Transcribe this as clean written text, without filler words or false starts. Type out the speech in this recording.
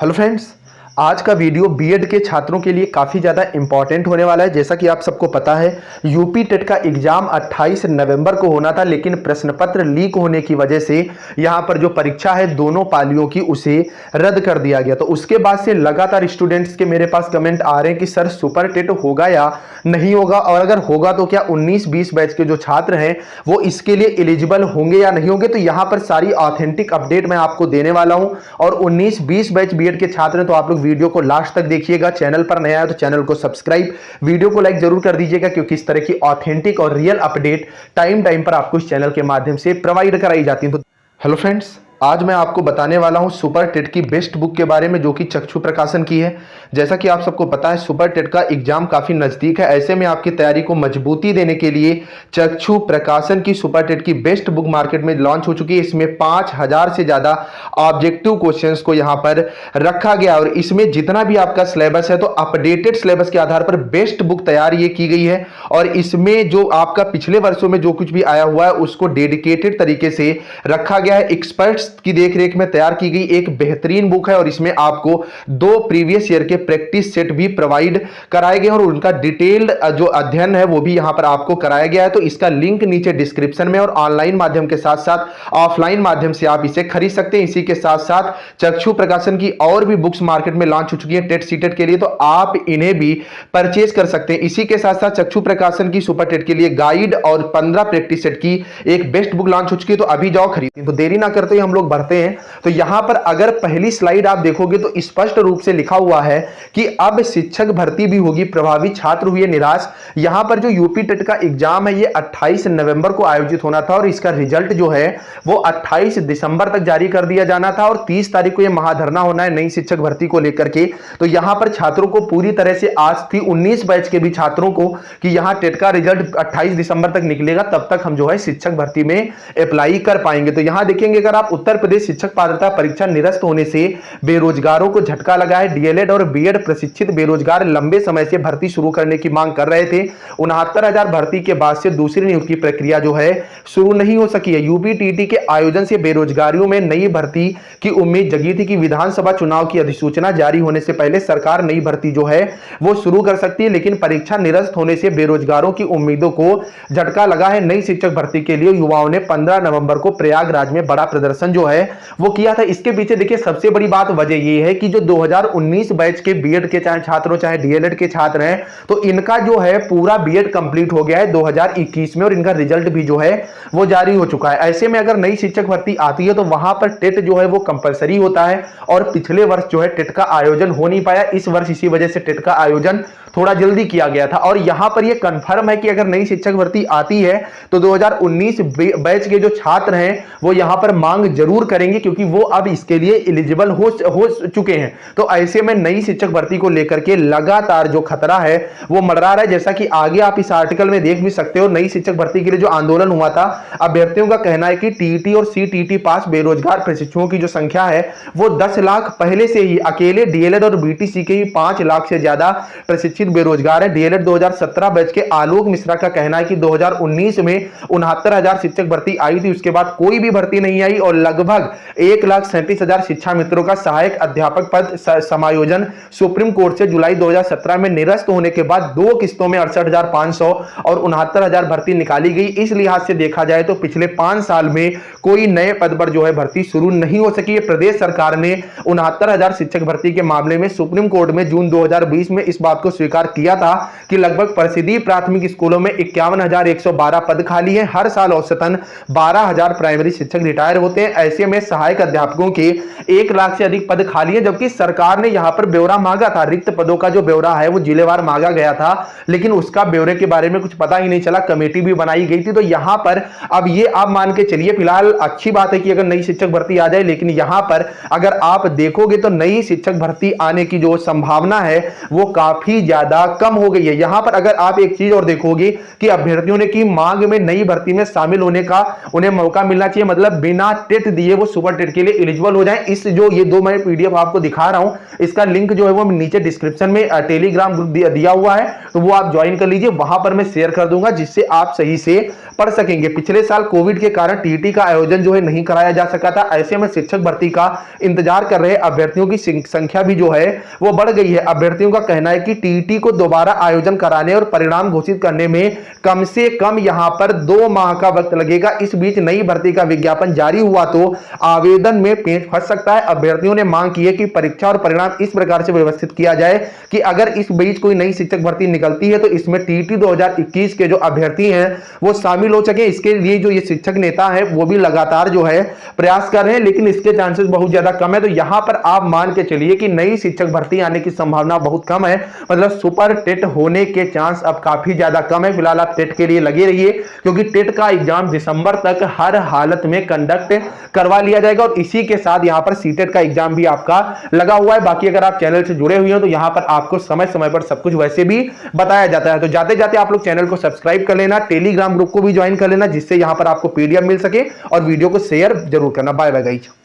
Hello friends, आज का video BEd के छात्रों के लिए काफ़ी ज़्यादा इंपॉर्टेंट होने वाला है। जैसा कि आप सबको पता है, यूपी टेट का एग्जाम 28 नवंबर को होना था, लेकिन प्रश्न पत्र लीक होने की वजह से यहाँ पर जो परीक्षा है दोनों पालियों की, उसे रद्द कर दिया गया। तो उसके बाद से लगातार स्टूडेंट्स के मेरे पास कमेंट आ रहे हैं कि सर सुपर टेट होगा या नहीं होगा, और अगर होगा तो क्या 19-20 बैच के जो छात्र हैं वो इसके लिए एलिजिबल होंगे या नहीं होंगे। तो यहाँ पर सारी ऑथेंटिक अपडेट मैं आपको देने वाला हूँ। और 19-20 बैच बीएड के छात्र हैं तो आप लोग वीडियो को लास्ट तक देखिएगा। चैनल पर नया है तो चैनल को सब्सक्राइब, वीडियो को लाइक जरूर कर दीजिएगा, क्योंकि इस तरह की ऑथेंटिक और रियल अपडेट टाइम पर आपको इस चैनल के माध्यम से प्रोवाइड कराई जाती है। तो हेलो फ्रेंड्स, आज मैं आपको बताने वाला हूं सुपर टेट की बेस्ट बुक के बारे में, जो कि चक्षु प्रकाशन की है। जैसा कि आप सबको पता है, सुपर टेट का एग्जाम काफ़ी नज़दीक है। ऐसे में आपकी तैयारी को मजबूती देने के लिए चक्षु प्रकाशन की सुपर टेट की बेस्ट बुक मार्केट में लॉन्च हो चुकी है। इसमें 5000 से ज़्यादा ऑब्जेक्टिव क्वेश्चंस को यहाँ पर रखा गया, और इसमें जितना भी आपका सिलेबस है तो अपडेटेड सिलेबस के आधार पर बेस्ट बुक तैयार ये की गई है। और इसमें जो आपका पिछले वर्षों में जो कुछ भी आया हुआ है उसको डेडिकेटेड तरीके से रखा गया है। एक्सपर्ट्स की देखरेख में तैयार की गई एक बेहतरीन बुक है, और इसमें आपको 2 प्रीवियस ईयर के प्रैक्टिस सेट भी प्रोवाइड कराए गए, और उनका डिटेल्ड जो अध्ययन है वो भी यहां पर आपको कराया गया है। तो इसका लिंक नीचे डिस्क्रिप्शन में, और ऑनलाइन माध्यम के साथ साथ ऑफलाइन माध्यम से आप इसे खरीद सकते हैं। इसी के साथ साथ चक्षु प्रकाशन की और भी बुक्स मार्केट में लॉन्च हो चुकी है टेट सीटेट के लिए, तो आप इन्हें भी परचेज कर सकते हैं। इसी के साथ साथ चक्षु प्रकाशन की सुपर टेट के लिए गाइड और 15 प्रैक्टिस सेट की एक बेस्ट बुक लॉन्च हो चुकी है, तो अभी जाओ खरीदें। तो देरी ना करते हम लोग बढ़ते हैं। तो यहां पर अगर पहली स्लाइड आप देखोगे तो स्पष्ट रूप से लिखा हुआ है कि अब शिक्षक भर्ती भी होगी, प्रभावी छात्र हुए निराश। यहां पर जो यूपी टेट का एग्जाम है ये 28 नवंबर को आयोजित होना था, और इसका रिजल्ट जो है वो 28 दिसंबर तक जारी कर दिया जाना था, और 30 तारीख को ये महाधरना होना है नई शिक्षक भर्ती को लेकर के। तो यहां पर छात्रों को पूरी तरह से आस थी 19 बैच के भी छात्रों को कि यहां टेट का रिजल्ट 28 दिसंबर तक निकलेगा, तब तक हम जो है शिक्षक भर्ती में अप्लाई कर पाएंगे। तो यहां देखेंगे, अगर आप उत्तर प्रदेश शिक्षक पात्रता परीक्षा निरस्त होने से बेरोजगारों को झटका लगा है। डीएलएड और बीएड प्रशिक्षित बेरोजगार लंबे समय से भर्ती शुरू करने की मांग कर रहे थे। 69,000 भर्ती के बाद से दूसरी नियुक्ति प्रक्रिया जो है शुरू नहीं हो सकी है। यूपीटीटी के आयोजन से बेरोजगारियों में नई भर्ती की उम्मीद जगी थी कि विधानसभा चुनाव की अधिसूचना जारी होने से पहले सरकार नई भर्ती जो है वो शुरू कर सकती है, लेकिन परीक्षा निरस्त होने से बेरोजगारों की उम्मीदों को झटका लगा है। नई शिक्षक भर्ती के लिए युवाओं ने 15 नवंबर को प्रयागराज में बड़ा प्रदर्शन जो है वो किया था। इसके पीछे देखिए सबसे बड़ी बात वजह ये है कि जो 2019 बैच के बीएड के चाहे छात्रों चाहे डीएलएड के छात्र हैं, तो इनका जो है पूरा बीएड कंप्लीट हो गया है 2021 में, और इनका रिजल्ट भी जो है वो जारी हो चुका है। ऐसे में अगर नई शिक्षक भर्ती आती है तो वहां पर टेट जो है वो कंपलसरी होता है, और पिछले वर्ष जो है टेट का आयोजन हो नहीं पाया। इस वर्ष इसी वजह से टेट का आयोजन थोड़ा जल्दी किया गया था, और यहां पर यह कंफर्म है कि अगर नई शिक्षक भर्ती आती है तो 2019 बैच के जो छात्र हैं वो यहां पर मांग जरूर करेंगे, क्योंकि वो अब इसके लिए एलिजिबल हो चुके हैं। तो ऐसे में नई शिक्षक भर्ती को लेकर के लगातार जो खतरा है वो मंडरा रहा है। जैसा कि आगे आप इस आर्टिकल में देख भी सकते हो, नई शिक्षक भर्ती के लिए जो आंदोलन हुआ था, अभ्यर्थियों का कहना है कि टीईटी और सीटीटी पास बेरोजगार प्रशिक्षुओं की जो संख्या है वो 10 लाख पहले से ही, अकेले डीएलएड और बीटीसी के ही 5 लाख से ज्यादा प्रशिक्षित बेरोजगार है। डीएलएड 2017 बैच के आलोक मिश्रा का कहना है कि 2019 में 69,000 शिक्षक भर्ती आई थी, उसके बाद कोई भी भर्ती नहीं आई, और लगभग 1,37,000 शिक्षा मित्रों का सहायक अध्यापक पद समायोजन सुप्रीम कोर्ट से जुलाई 2017 में निरस्त होने के बाद 2 किस्तों में 68,500 और 69,000 भर्ती निकाली गई। इस लिहाज से देखा जाए तो पिछले 5 साल में कोई नए पद पर जो है भर्ती शुरू नहीं हो सकी है। प्रदेश सरकार ने 69,000 शिक्षक भर्ती के मामले में सुप्रीम कोर्ट में जून 2020 में इस बात को स्वीकार किया था कि लगभग परिषदीय प्राथमिक स्कूलों में 51,112 पद खाली हैं। हर साल औसतन 12,000 प्राइमरी शिक्षक रिटायर होते हैं। ऐसे में सहायक अध्यापकों के 1 लाख से अधिक पद खाली हैं, जबकि सरकार ने यहां पर ब्यौरा मांगा था। रिक्त पदों का जो ब्यौरा है वो जिलेवार मांगा गया था, लेकिन उसका ब्यौरे के बारे में कुछ पता ही नहीं चला। कमेटी भी बनाई गई थी। तो यहां पर अब ये आप मान के चलिए, फिलहाल अच्छी बात है कि अगर नई शिक्षक भर्ती आ जाए, लेकिन यहां पर अगर आप देखोगे तो नई शिक्षक भर्ती आने की जो संभावना है वो काफी ज्यादा ज्यादा कम हो गई है। यहां पर अगर आप एक चीज और देखोगे कि अभ्यर्थियों ने की मांग में नई भर्ती में शामिल होने का उन्हें मौका मिलना चाहिए, मतलब बिना टेट दिए वो सुपर टेट के लिए एलिजिबल हो जाए। इस जो ये 2 मैं पीडीएफ आपको दिखा रहा हूं, इसका लिंक जो है वो नीचे डिस्क्रिप्शन में टेलीग्राम ग्रुप दिया हुआ है, तो वो आप ज्वाइन कर लीजिए, वहां पर मैं शेयर कर दूंगा जिससे आप सही से पढ़ सकेंगे। पिछले साल कोविड के कारण टीटी का आयोजन जो है नहीं कराया जा सका था, ऐसे में शिक्षक भर्ती का इंतजार कर रहे अभ्यर्थियों की संख्या भी जो है वो बढ़ गई है। अभ्यर्थियों का कहना है कि टीटी को दोबारा आयोजन कराने और परिणाम घोषित करने में कम से कम यहां पर 2 माह का वक्त लगेगा। इस बीच नई भर्ती का विज्ञापन जारी हुआ तो आवेदन में पेच फंस सकता है। अभ्यर्थियों ने मांग की है कि परीक्षा और परिणाम इस प्रकार से व्यवस्थित किया जाए कि अगर इस बीच कोई नई शिक्षक भर्ती निकलती है तो इसमें टीटी 2021 के जो अभ्यर्थी हैं वो शामिल हो सके। इसके लिए जो ये शिक्षक नेता है वो भी लगातार जो है प्रयास कर रहे हैं, लेकिन इसके चांसेस बहुत ज्यादा कम है। तो यहां पर आप मान के चलिए कि नई शिक्षक भर्ती आने की संभावना बहुत कम है, मतलब सुपर टेट होने के चांस अब काफी ज्यादा कम है। फिलहाल आप टेट के लिए लगे रहिए, क्योंकि टेट का एग्जाम दिसंबर तक हर हालत में कंडक्ट करवा लिया जाएगा और इसी के साथ यहां पर सीटेट का एग्जाम भी आपका लगा हुआ है। बाकी अगर आप चैनल से जुड़े हुए हो तो यहां पर आपको समय समय पर सब कुछ वैसे भी बताया जाता है। तो जाते जाते आप लोग चैनल को सब्सक्राइब कर लेना, टेलीग्राम ग्रुप को भी ज्वाइन कर लेना, जिससे यहां पर आपको पीडीएफ मिल सके, और वीडियो को शेयर जरूर करना। Bye bye guys.